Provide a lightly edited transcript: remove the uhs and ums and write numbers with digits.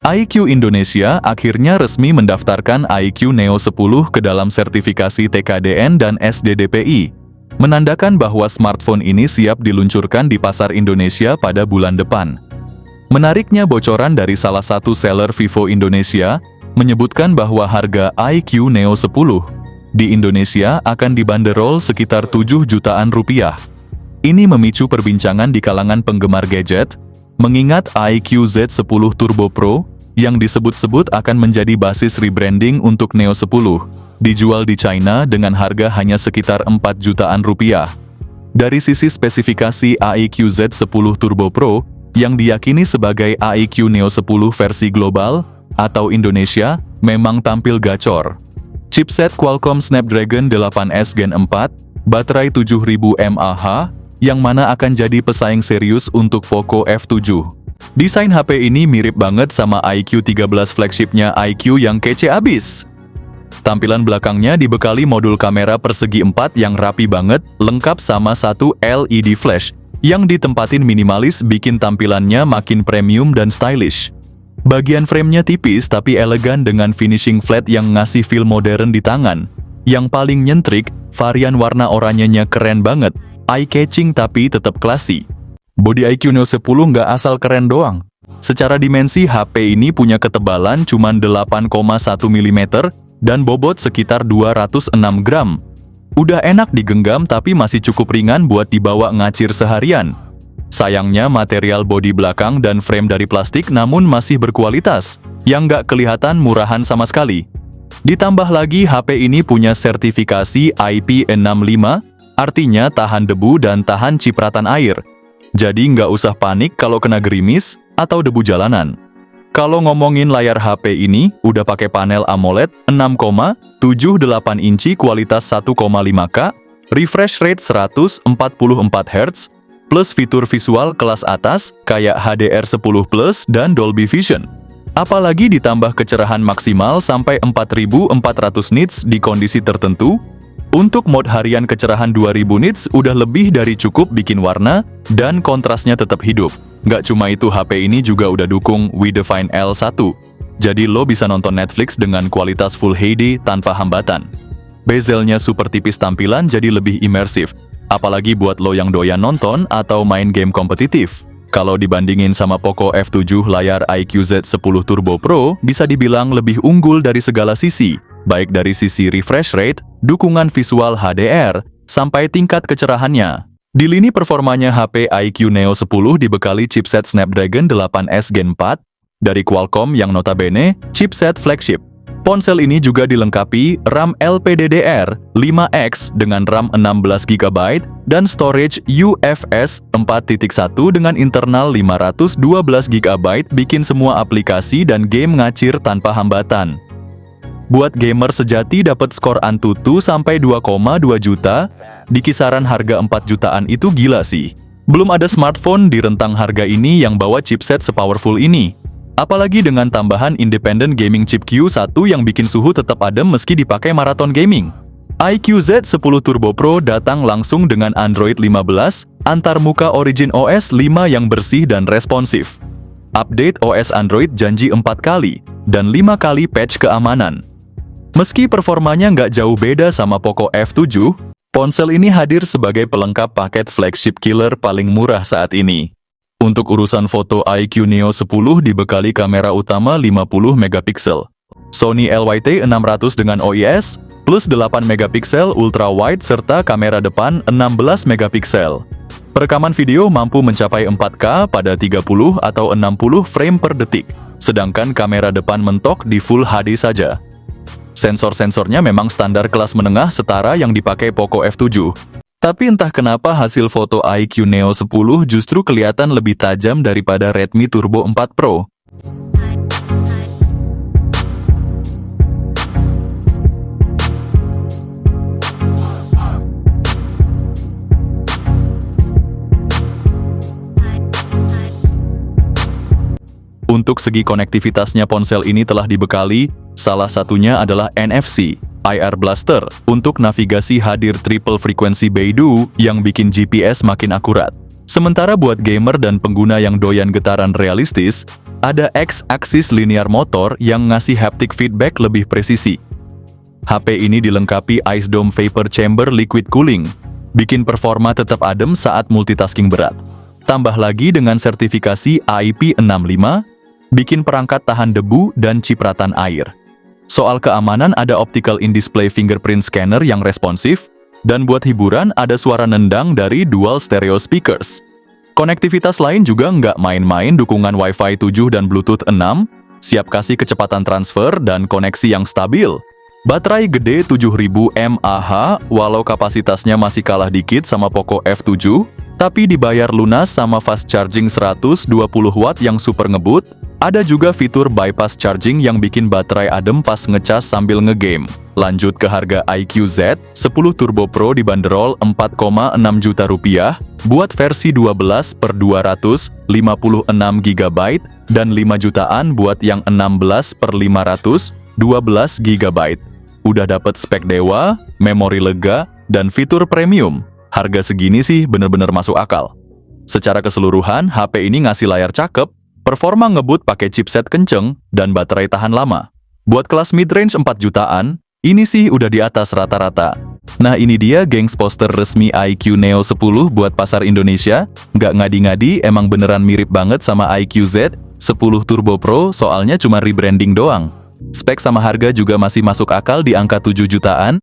iQ Indonesia akhirnya resmi mendaftarkan iQ Neo 10 ke dalam sertifikasi TKDN dan SDDPI, menandakan bahwa smartphone ini siap diluncurkan di pasar Indonesia pada bulan depan. Menariknya, bocoran dari salah satu seller Vivo Indonesia menyebutkan bahwa harga iQ Neo 10 di Indonesia akan dibanderol sekitar 7 jutaan rupiah. Ini memicu perbincangan di kalangan penggemar gadget, mengingat iQ Z10 Turbo Pro yang disebut-sebut akan menjadi basis rebranding untuk Neo 10, dijual di China dengan harga hanya sekitar 4 jutaan rupiah. Dari sisi spesifikasi iQ Z10 Turbo Pro, yang diyakini sebagai iQ Neo 10 versi global atau Indonesia, memang tampil gacor. Chipset Qualcomm Snapdragon 8S Gen 4, baterai 7000 mAh, yang mana akan jadi pesaing serius untuk Poco F7. Desain HP ini mirip banget sama iQ 13 flagshipnya iQ yang kece abis. Tampilan belakangnya dibekali modul kamera persegi 4 yang rapi banget, lengkap sama satu LED flash, yang ditempatin minimalis bikin tampilannya makin premium dan stylish. Bagian framenya tipis tapi elegan dengan finishing flat yang ngasih feel modern di tangan. Yang paling nyentrik, varian warna oranyenya keren banget, eye-catching tapi tetap classy. Bodi iQ Neo 10 nggak asal keren doang. Secara dimensi, HP ini punya ketebalan cuma 8,1 mm dan bobot sekitar 206 gram. Udah enak digenggam tapi masih cukup ringan buat dibawa ngacir seharian. Sayangnya material bodi belakang dan frame dari plastik namun masih berkualitas, yang nggak kelihatan murahan sama sekali. Ditambah lagi HP ini punya sertifikasi IP65, artinya tahan debu dan tahan cipratan air. Jadi nggak usah panik kalau kena gerimis atau debu jalanan. Kalau ngomongin layar HP ini, udah pakai panel AMOLED 6,78 inci kualitas 1,5K, refresh rate 144 Hz, plus fitur visual kelas atas kayak HDR10+ dan Dolby Vision. Apalagi ditambah kecerahan maksimal sampai 4400 nits di kondisi tertentu. Untuk mode harian kecerahan 2000 nits udah lebih dari cukup bikin warna dan kontrasnya tetap hidup. Nggak cuma itu, HP ini juga udah dukung WeDefine L1. Jadi lo bisa nonton Netflix dengan kualitas Full HD tanpa hambatan. Bezelnya super tipis, tampilan jadi lebih imersif. Apalagi buat lo yang doyan nonton atau main game kompetitif. Kalau dibandingin sama Poco F7, layar iQ Z10 Turbo Pro bisa dibilang lebih unggul dari segala sisi. Baik dari sisi refresh rate, dukungan visual HDR, sampai tingkat kecerahannya. Di lini performanya, HP iQ Neo 10 dibekali chipset Snapdragon 8S Gen 4 dari Qualcomm yang notabene chipset flagship. Ponsel ini juga dilengkapi RAM LPDDR5X dengan RAM 16GB dan storage UFS 4.1 dengan internal 512GB, bikin semua aplikasi dan game ngacir tanpa hambatan. Buat gamer sejati dapat skor Antutu sampai 2,2 juta, di kisaran harga 4 jutaan itu gila sih. Belum ada smartphone di rentang harga ini yang bawa chipset sepowerful ini. Apalagi dengan tambahan independent gaming chip Q1 yang bikin suhu tetap adem meski dipakai maraton gaming. iQ Z10 Turbo Pro datang langsung dengan Android 15, antarmuka Origin OS 5 yang bersih dan responsif. Update OS Android janji 4 kali, dan 5 kali patch keamanan. Meski performanya nggak jauh beda sama Poco F7, ponsel ini hadir sebagai pelengkap paket flagship killer paling murah saat ini. Untuk urusan foto, iQ Neo 10 dibekali kamera utama 50 megapiksel, Sony LYT600 dengan OIS, plus 8 megapiksel ultra wide serta kamera depan 16 megapiksel. Perekaman video mampu mencapai 4K pada 30 atau 60 frame per detik, sedangkan kamera depan mentok di Full HD saja. Sensor-sensornya memang standar kelas menengah setara yang dipakai Poco F7. Tapi entah kenapa hasil foto iQ Neo 10 justru kelihatan lebih tajam daripada Redmi Turbo 4 Pro. Untuk segi konektivitasnya, ponsel ini telah dibekali, salah satunya adalah NFC, IR Blaster. Untuk navigasi hadir triple frequency Beidou yang bikin GPS makin akurat. Sementara buat gamer dan pengguna yang doyan getaran realistis, ada X-axis linear motor yang ngasih haptic feedback lebih presisi. HP ini dilengkapi Ice Dome Vapor Chamber Liquid Cooling, bikin performa tetap adem saat multitasking berat. Tambah lagi dengan sertifikasi IP65, bikin perangkat tahan debu dan cipratan air. Soal keamanan ada optical in-display fingerprint scanner yang responsif, dan buat hiburan ada suara nendang dari dual stereo speakers. Konektivitas lain juga nggak main-main, dukungan Wi-Fi 7 dan Bluetooth 6, siap kasih kecepatan transfer dan koneksi yang stabil. Baterai gede 7000 mAh, walau kapasitasnya masih kalah dikit sama Poco F7, tapi dibayar lunas sama fast charging 120 watt yang super ngebut. Ada juga fitur bypass charging yang bikin baterai adem pas ngecas sambil ngegame. Lanjut ke harga iQ Z 10 Turbo Pro dibanderol 4,6 juta rupiah, buat versi 12 per 256 GB, dan 5 jutaan buat yang 16 per 512 GB. Udah dapet spek dewa, memori lega, dan fitur premium. Harga segini sih bener-bener masuk akal. Secara keseluruhan, HP ini ngasih layar cakep, performa ngebut pakai chipset kenceng, dan baterai tahan lama. Buat kelas mid-range 4 jutaan, ini sih udah di atas rata-rata. Nah ini dia gengs poster resmi iQ Neo 10 buat pasar Indonesia. Nggak ngadi-ngadi, emang beneran mirip banget sama iQ Z 10 Turbo Pro, soalnya cuma rebranding doang. Spek sama harga juga masih masuk akal di angka 7 jutaan.